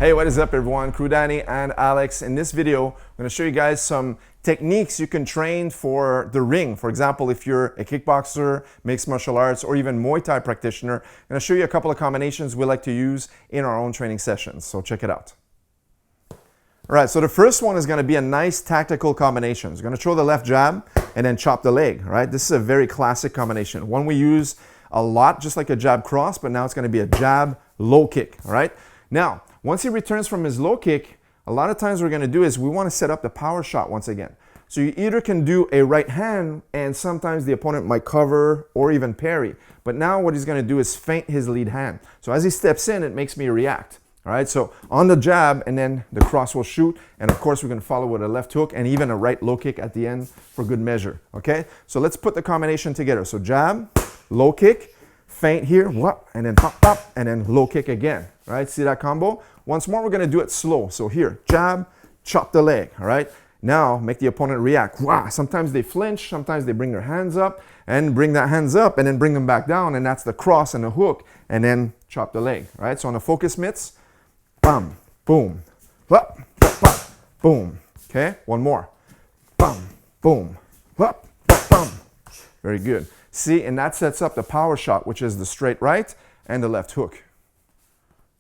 Hey, what is up everyone? Crew Danny and Alex. In this video, I'm going to show you guys some techniques you can train for the ring. For example, if you're a kickboxer, mixed martial arts, or even Muay Thai practitioner, I'm going to show you a couple of combinations we like to use in our own training sessions. So check it out. All right, so the first one is going to be a nice tactical combination. It's going to throw the left jab and then chop the leg, all right? This is a very classic combination. One we use a lot, just like a jab cross, but now it's going to be a jab low kick, all right? Now, once he returns from his low kick, a lot of times what we're going to do is we want to set up the power shot once again. So you either can do a right hand, and sometimes the opponent might cover or even parry. But now what he's going to do is feint his lead hand. So as he steps in, it makes me react. All right, so on the jab, and then the cross will shoot. And of course, we're going to follow with a left hook and even a right low kick at the end for good measure. Okay, so let's put the combination together. So jab, low kick, feint here, whoop, and then pop, pop, and then low kick again. All right, see that combo? Once more, we're going to do it slow. So here, jab, chop the leg. All right, now make the opponent react. Wow, sometimes they flinch, sometimes they bring their hands up and bring that hands up and then bring them back down, and that's the cross and the hook, and then chop the leg. All right, so on the focus mitts, bam, boom, whoop, whoop, boom. Okay, one more, bam, boom, whoop, bam. Very good. See, and that sets up the power shot, which is the straight right and the left hook.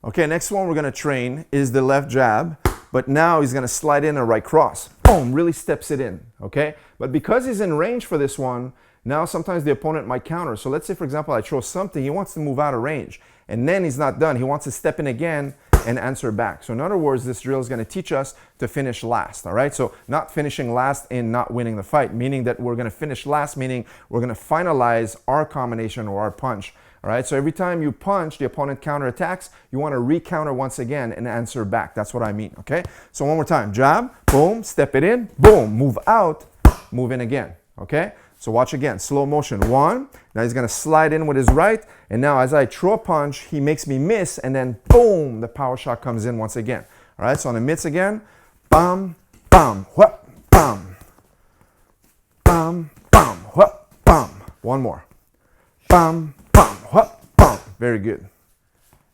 Okay, next one we're going to train is the left jab, but now he's going to slide in a right cross. Boom, really steps it in, okay? But because he's in range for this one, now sometimes the opponent might counter. So let's say, for example, I throw something, he wants to move out of range, and then he's not done. He wants to step in again and answer back. So in other words, this drill is going to teach us to finish last, all right? So not finishing last in not winning the fight, meaning that we're going to finish last, meaning we're going to finalize our combination or our punch. All right, so every time you punch, the opponent counterattacks, you want to re-counter once again and answer back. That's what I mean, okay? So one more time, jab, boom, step it in, boom, move out, move in again, okay? So watch again, slow motion, one, now he's going to slide in with his right, and now as I throw a punch, he makes me miss, and then boom, the power shot comes in once again. All right, so on the mitts again, bam, bam, whoop, bam, bam, bam, whoop, bam. One more, bam, bam, whoop, bam. Very good.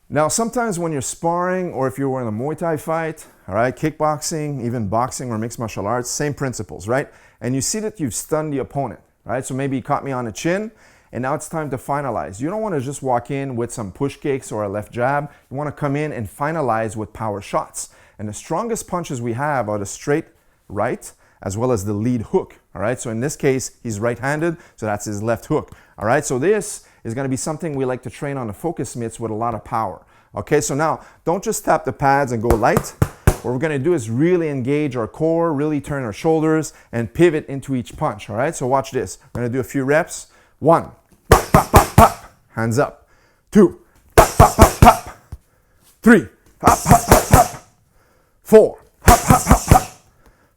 Now, sometimes when you're sparring, or if you're in a Muay Thai fight, all right, kickboxing, even boxing or mixed martial arts, same principles, right? And you see that you've stunned the opponent, right? So maybe he caught me on the chin, and now it's time to finalize. You don't want to just walk in with some push kicks or a left jab. You want to come in and finalize with power shots. And the strongest punches we have are the straight right, as well as the lead hook, all right? So in this case, he's right-handed, so that's his left hook, all right? So this is going to be something we like to train on the focus mitts with a lot of power. Okay, so now don't just tap the pads and go light. What we're going to do is really engage our core, really turn our shoulders, and pivot into each punch. All right, so watch this. We're going to do a few reps. 1, pop, pop, pop, pop, hands up. 2, pop, pop, pop, pop. 3, pop, pop, pop, pop. 4, pop, pop, pop, pop.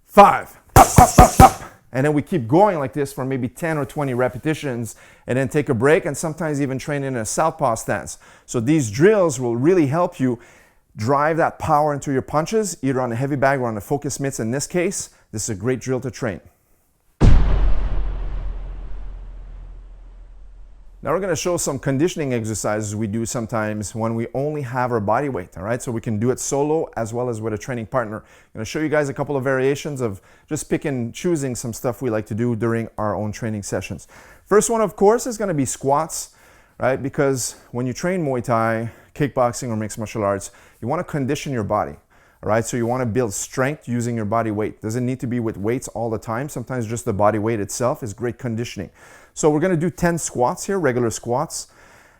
5, pop, pop, pop, pop. And then we keep going like this for maybe 10 or 20 repetitions, and then take a break, and sometimes even train in a southpaw stance. So these drills will really help you drive that power into your punches, either on the heavy bag or on the focus mitts. In this case, this is a great drill to train. Now we're going to show some conditioning exercises we do sometimes when we only have our body weight, all right? So we can do it solo as well as with a training partner. I'm going to show you guys a couple of variations of just choosing some stuff we like to do during our own training sessions. First one, of course, is going to be squats, right? Because when you train Muay Thai, kickboxing, or mixed martial arts, you want to condition your body. All right, so you want to build strength using your body weight. Doesn't need to be with weights all the time. Sometimes just the body weight itself is great conditioning. So we're going to do 10 squats here, regular squats.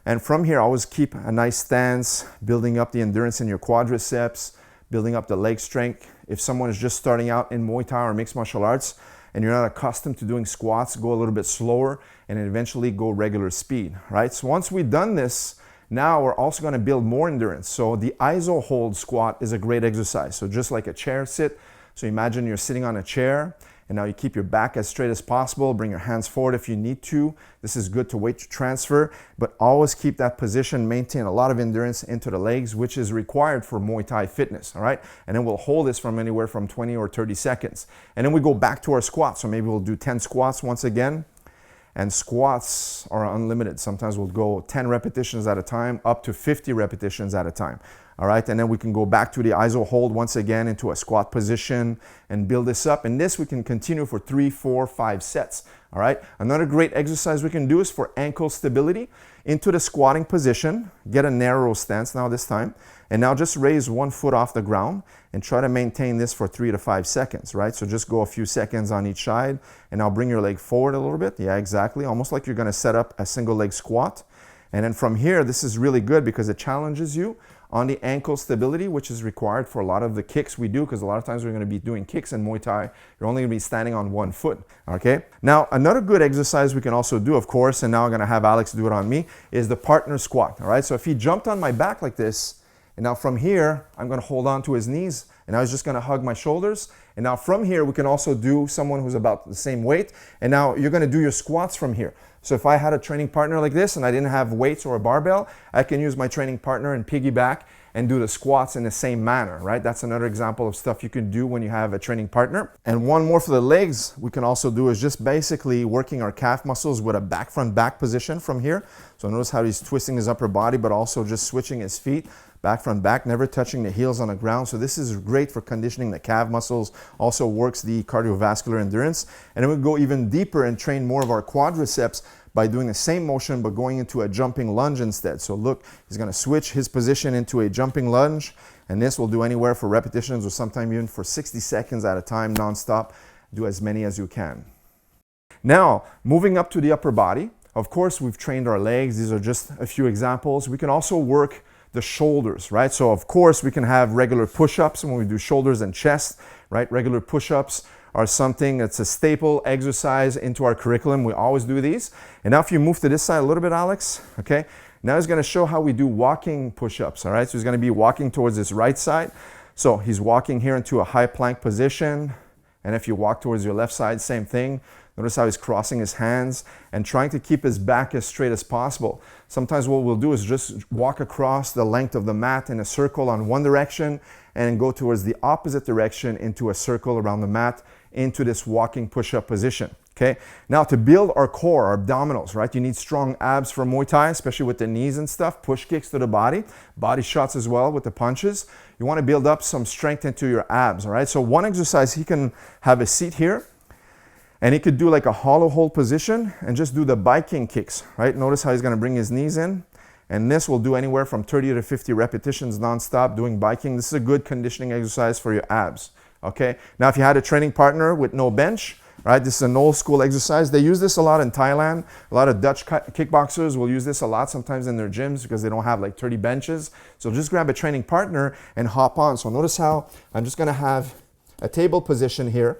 And from here, always keep a nice stance, building up the endurance in your quadriceps, building up the leg strength. If someone is just starting out in Muay Thai or mixed martial arts and you're not accustomed to doing squats, go a little bit slower and eventually go regular speed, right? So once we've done this, now we're also going to build more endurance. So the iso hold squat is a great exercise. So just like a chair sit. So imagine you're sitting on a chair, and now you keep your back as straight as possible. Bring your hands forward if you need to. This is good to weight transfer, but always keep that position, maintain a lot of endurance into the legs, which is required for Muay Thai fitness, all right? And then we'll hold this from anywhere from 20 or 30 seconds. And then we go back to our squats. So maybe we'll do 10 squats once again. And squats are unlimited. Sometimes we'll go 10 repetitions at a time, up to 50 repetitions at a time. All right, and then we can go back to the iso hold once again into a squat position and build this up. And this we can continue for 3, 4, 5 sets. All right, another great exercise we can do is for ankle stability. Into the squatting position, get a narrow stance now this time, and now just raise one foot off the ground and try to maintain this for 3 to 5 seconds, right? So just go a few seconds on each side, and now bring your leg forward a little bit. Yeah, exactly, almost like you're gonna set up a single leg squat. And then from here, this is really good because it challenges you on the ankle stability, which is required for a lot of the kicks we do, because a lot of times we're gonna be doing kicks in Muay Thai. You're only gonna be standing on one foot, okay? Now, another good exercise we can also do, of course, and now I'm gonna have Alex do it on me, is the partner squat, all right? So if he jumped on my back like this, and now from here, I'm gonna hold on to his knees, and I was just gonna hug my shoulders. And now from here, we can also do someone who's about the same weight, and now you're gonna do your squats from here. So if I had a training partner like this and I didn't have weights or a barbell, I can use my training partner and piggyback and do the squats in the same manner, right? That's another example of stuff you can do when you have a training partner. And one more for the legs we can also do is just basically working our calf muscles with a back front back position from here. So notice how he's twisting his upper body, but also just switching his feet back front back, never touching the heels on the ground. So this is great for conditioning the calf muscles, also works the cardiovascular endurance. And then we go even deeper and train more of our quadriceps by doing the same motion but going into a jumping lunge instead. So look, he's gonna switch his position into a jumping lunge, and this will do anywhere for repetitions or sometimes even for 60 seconds at a time, non-stop. Do as many as you can. Now, moving up to the upper body, of course we've trained our legs. These are just a few examples. We can also work the shoulders, right? So of course we can have regular push-ups when we do shoulders and chest, right? Regular push-ups are something that's a staple exercise into our curriculum. We always do these. And now if you move to this side a little bit, Alex, okay? Now he's gonna show how we do walking push-ups, all right? So he's gonna be walking towards this right side. So he's walking here into a high plank position. And if you walk towards your left side, same thing. Notice how he's crossing his hands and trying to keep his back as straight as possible. Sometimes what we'll do is just walk across the length of the mat in a circle on one direction and go towards the opposite direction into a circle around the mat into this walking push-up position, okay? Now to build our core, our abdominals, right? You need strong abs for Muay Thai, especially with the knees and stuff, push kicks to the body shots as well with the punches. You wanna build up some strength into your abs, all right? So one exercise, he can have a seat here, and he could do like a hollow hold position and just do the biking kicks, right? Notice how he's gonna bring his knees in. And this will do anywhere from 30 to 50 repetitions non-stop doing biking. This is a good conditioning exercise for your abs, okay? Now, if you had a training partner with no bench, right? This is an old school exercise. They use this a lot in Thailand. A lot of Dutch kickboxers will use this a lot sometimes in their gyms because they don't have like 30 benches. So just grab a training partner and hop on. So notice how I'm just gonna have a table position here.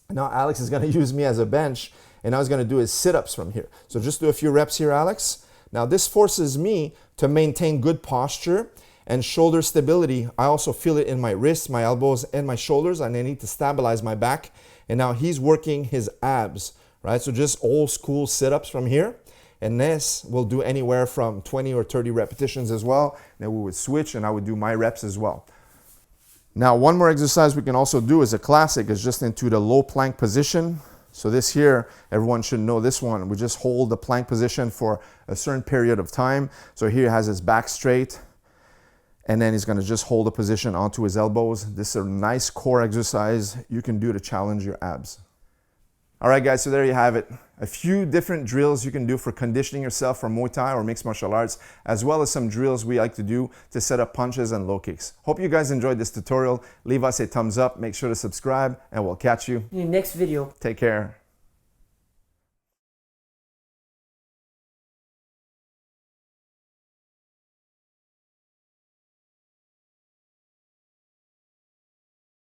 Now Alex is gonna use me as a bench, and now he's gonna do his sit-ups from here. So just do a few reps here, Alex. Now this forces me to maintain good posture and shoulder stability. I also feel it in my wrists, my elbows, and my shoulders, and I need to stabilize my back. And now he's working his abs, right? So just old school sit-ups from here. And this will do anywhere from 20 or 30 repetitions as well. Then we would switch and I would do my reps as well. Now, one more exercise we can also do is a classic, is just into the low plank position. So this here, everyone should know this one. We just hold the plank position for a certain period of time. So here he has his back straight, and then he's gonna just hold the position onto his elbows. This is a nice core exercise you can do to challenge your abs. All right, guys, so there you have it. A few different drills you can do for conditioning yourself for Muay Thai or mixed martial arts, as well as some drills we like to do to set up punches and low kicks. Hope you guys enjoyed this tutorial. Leave us a thumbs up, make sure to subscribe, and we'll catch you in the next video. Take care.